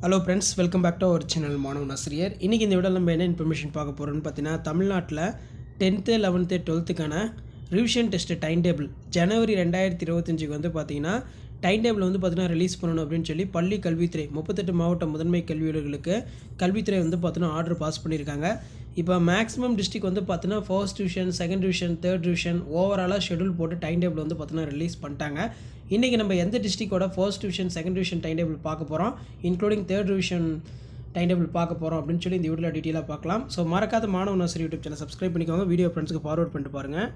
Hello friends, welcome back to our channel மாணவன் ஆசிரியர். இன்றைக்கி இந்த வீடியோவில் நம்ம என்ன இன்ஃபர்மேஷன் பார்க்க போகிறோம்னு பார்த்தீங்கன்னா, தமிழ்நாட்டில் 10th 11th 12th revision test time table ஜனவரி 2025 வந்து பார்த்திங்கன்னா டைம் டேபிள் வந்து பார்த்திங்கன்னா ரிலீஸ் பண்ணணும் அப்படின்னு சொல்லி பள்ளி கல்வித்துறை 38 மாவட்ட முதன்மை கல்வியாளர்களுக்கு கல்வித்துறை வந்து பார்த்திங்கன்னா ஆர்டர் பாஸ் பண்ணியிருக்காங்க. இப்போ மேக்ஸிமம் டிஸ்ட்ரிக்ட் வந்து பார்த்தீங்கன்னா first division, second division, third division ஓவராலாக ஷெடியூல் போட்டு டைம் டேபிள் வந்து பார்த்தீங்கன்னா ரிலீஸ் பண்ணிட்டாங்க. இன்றைக்கி நம்ம எந்த டிஸ்ட்ரிக்டோட first division, second division time table பார்க்க போகிறோம், including third division time table பார்க்க போகிறோம் அப்படின்னு சொல்லி இந்த வீடியோவில் டீட்டெயிலாக பார்க்கலாம். ஸோ மறக்காத மாணவன் ஆசிரியர் யூடியூப் சேனல் சப்ஸ்கிரைப் பண்ணிக்கோங்க, வீடியோ ஃப்ரெண்ட்ஸுக்கு ஃபார்வர்ட் பண்ணிட்டு பாருங்கள்.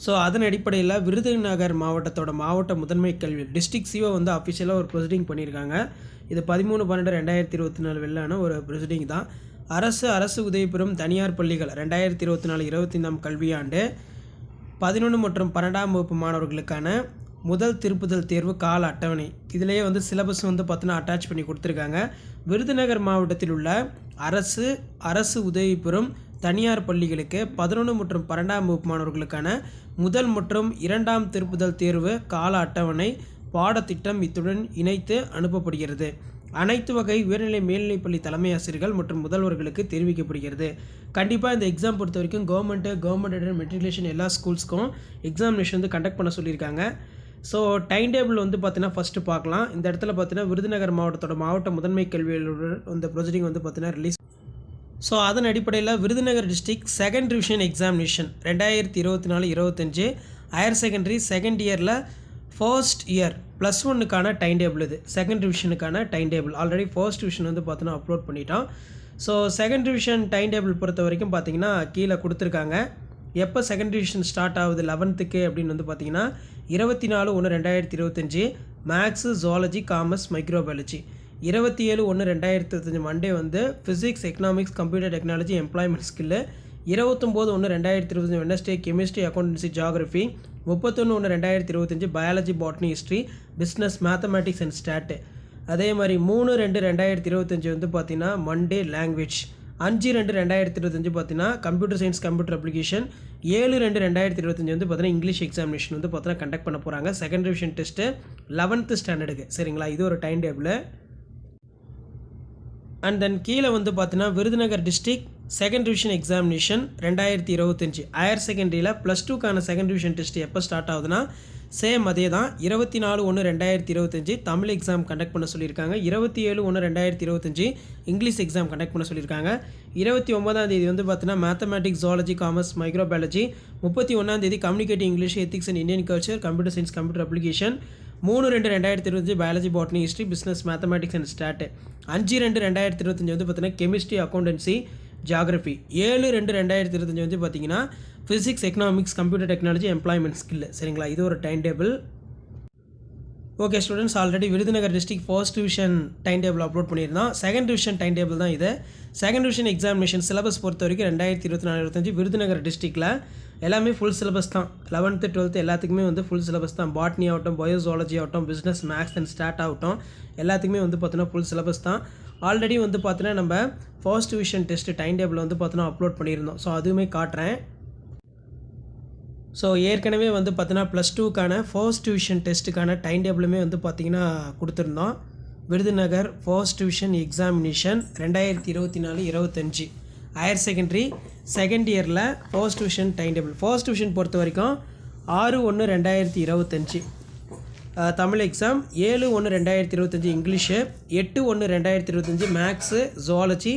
ஸோ அதன் அடிப்படையில் விருதுநகர் மாவட்டத்தோட மாவட்ட முதன்மை கல்வி டிஸ்ட்ரிக்ட் சிஓ வந்து அஃபிஷியலாக ஒரு ப்ரொசீடிங் பண்ணியிருக்காங்க. இது 13/12/2024 வெளியான ஒரு ப்ரொசீடிங் தான். அரசு உதவி பெறும் தனியார் பள்ளிகள் 2024-25 கல்வியாண்டு 11 மற்றும் 12ஆம் வகுப்பு மாணவர்களுக்கான முதல் திருப்புதல் தேர்வு கால அட்டவணை இதிலேயே வந்து சிலபஸ் வந்து பார்த்தீங்கன்னா அட்டாச் பண்ணி கொடுத்துருக்காங்க. விருதுநகர் மாவட்டத்தில் உள்ள அரசு உதவி பெறும் தனியார் பள்ளிகளுக்கு 11 மற்றும் 12ஆம் வகுப்பு மாணவர்களுக்கான முதல் மற்றும் 2ஆம் திருப்புதல் தேர்வு கால அட்டவணை பாடத்திட்டம் இத்துடன் இணைத்து அனுப்பப்படுகிறது. அனைத்து வகை உயர்நிலை மேல்நிலைப்பள்ளி தலைமை ஆசிரியர்கள் மற்றும் முதல்வர்களுக்கு தெரிவிக்கப்படுகிறது. கண்டிப்பாக இந்த எக்ஸாம் பொறுத்த வரைக்கும் கவர்மெண்ட் மெட்ரிகுலேஷன் எல்லா ஸ்கூல்ஸ்க்கும் எக்ஸாமினேஷன் வந்து கண்டக்ட் பண்ண சொல்லியிருக்காங்க. ஸோ டைம் டேபிள் வந்து பார்த்தீங்கன்னா ஃபஸ்ட்டு பார்க்கலாம். இந்த இடத்துல பார்த்தீங்கன்னா விருதுநகர் மாவட்டத்தோட மாவட்ட முதன்மை கல்வியாளர் இந்த ப்ரொசீடிங் வந்து பார்த்தீங்கன்னா ரிலீஸ். ஸோ அதன் அடிப்படையில் Virudhunagar district second division examination 2024-25 higher secondary second இயரில் ஃபர்ஸ்ட் இயர் +1க்கான டைம் டேபிள். இது செகண்ட் டிவிஷனுக்கான time table. Already first division வந்து பார்த்தோன்னா அப்லோட் பண்ணிட்டோம். So second division time table பொறுத்த வரைக்கும் பார்த்தீங்கன்னா கீழே கொடுத்துருக்காங்க. எப்போ செகண்ட் டிவிஷன் ஸ்டார்ட் ஆகுது 11th அப்படின்னு வந்து பார்த்தீங்கன்னா 24/1/2025 maths, zoology, commerce, microbiology. 27/1/2025 Monday வந்து physics, economics, computer technology, employment skill. 29/1/2025 Wednesday chemistry, accountancy, geography. 31/1/2025 biology, botany, history, business, mathematics and stat. அதே மாதிரி 3/2/2025 வந்து பார்த்தீங்கன்னா மண்டே லாங்குவேஜ். 5/2/2025 பார்த்தீங்கன்னா கம்ப்யூட்டர் சயின்ஸ், கம்ப்யூட்டர் அப்ளிகேஷன். 7/2/2025 வந்து பார்த்தீங்கன்னா இங்கிலீஷ் எக்ஸாமினேஷன் வந்து பார்த்தீங்கன்னா கண்டக்ட் பண்ண போகிறாங்க. Second division test 11th ஸ்டாண்டர்டுக்கு. சரிங்களா, இது ஒரு டைம் டேபிள். அண்ட் தென் கீழே வந்து பார்த்தீங்கன்னா Virudhunagar district second division examination 2025 higher செகண்டரியில் +2க்கான செகண்ட் டிவிஷன் டெஸ்ட் எப்போ ஸ்டார்ட் ஆகுதுன்னா சேம் அதே தான். 24/1/2025 தமிழ் எக்ஸாம் கண்டக்ட் பண்ண சொல்லியிருக்காங்க. 27/1/2025 இங்கிலீஷ் எக்ஸாம் கண்டக்ட் பண்ண சொல்லியிருக்காங்க. 29ஆம் தேதி வந்து பார்த்தீங்கன்னா மேத்தமேட்டிக்ஸ், ஜுவாலஜி, காமர்ஸ், மைக்ரோபயாலஜி. 31ஆம் தேதி communicative English, ethics and Indian culture, computer science, computer application. 3/2/2025 biology, botany, history, business, mathematics and start. 5/2/2025 வந்து பார்த்தீங்கன்னா கெமிஸ்ட்ரி, அக்கௌண்டன்சி, ஜியாகிரஃபி. 7/2/2025 வந்து பார்த்தீங்கன்னா physics, economics, computer technology, employment skill. சரிங்களா, இது ஒரு time table. Okay students, already Virudhunagar district first division time table upload பண்ணியிருந்தோம். Second division time table தான் இது. செகண்ட் டிவிஷன் எக்ஸாமினேஷன் சிலபஸ் பொறுத்த வரைக்கும் 2024-25 விருதுநகர் டிஸ்ட்ரிக்டில் எல்லாமே ஃபுல் சிலபஸ் தான். 11th 12th எல்லாத்துக்குமே வந்து ஃபுல் சிலபஸ் தான். பாட்னி ஆகட்டும், பயோஜாலஜி ஆகட்டும், பிஸ்னஸ், மேக்ஸ் அண்ட் ஸ்டாட் ஆகட்டும், எல்லாத்துக்குமே வந்து பார்த்தீங்கன்னா ஃபுல் சிலபஸ் தான். ஆல்ரெடி வந்து பார்த்தீங்கன்னா நம்ம first division test time table வந்து பார்த்தீங்கன்னா அப்லோட் பண்ணியிருந்தோம். ஸோ அதுவுமே காட்டுறேன். ஸோ ஏற்கனவே வந்து பார்த்தீங்கன்னா +2க்கான ஃபர்ஸ்ட் டிவிஷன் டெஸ்ட்டுக்கான டைம் டேபிளுமே வந்து பார்த்திங்கன்னா கொடுத்துருந்தோம். Virudhunagar first division examination 2024-25 higher secondary second இயரில் first division time table. First division பொறுத்த வரைக்கும் 6/1/2025 Tamil exam, 7/1/2025 English, 8/1/2025 maths, zoology,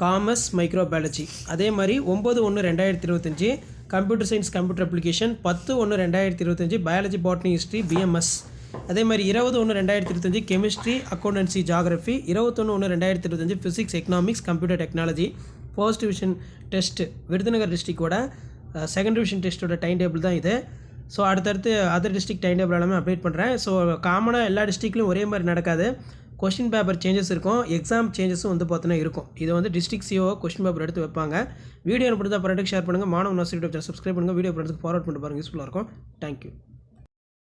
commerce, microbiology. அதே மாதிரி 9/1/2025 computer science, computer application. 10/1/2025 biology, botany, history, BMS. அதே மாதிரி 20/1/2025 chemistry, accountancy, geography. 21/1/2025 physics, economics, computer technology. First division test Virudhunagar டிஸ்ட்ரிக்டோட second division டெஸ்ட்டோட time table தான் இது. So அடுத்தடுத்து அதர் டிஸ்ட்ரிக்ட் டைம் டேபிள் எல்லாமே update பண்ணுறேன். ஸோ காமனாக எல்லா டிஸ்ட்ரிக்ட்லையும் ஒரே மாதிரி நடக்காது. கொஸ்டின் பேப்பர் சேஞ்சஸ் இருக்கும், எக்ஸாம் சேஞ்சஸும் வந்து பார்த்தீங்கன்னா இருக்கும். இது வந்து டிஸ்ட்ரிக்ட் சிஓ கொஸ்டின் பேப்பர் எடுத்து வைப்பாங்க. வீடியோ பிடிச்சா ஃப்ரெண்டுக்கு ஷேர் பண்ணுங்கள். மாணவன் ஆசிரியர் யூடியூப் சேனல் சப்ஸ்கிரைப் பண்ணுங்கள். வீடியோ ஃப்ரெண்ட்ஸ்க்கு ஃபார்வர்ட் பண்ணிட்டு பாருங்கள், யூஸ்ஃபுல்லாக இருக்கும். தேங்க்யூ.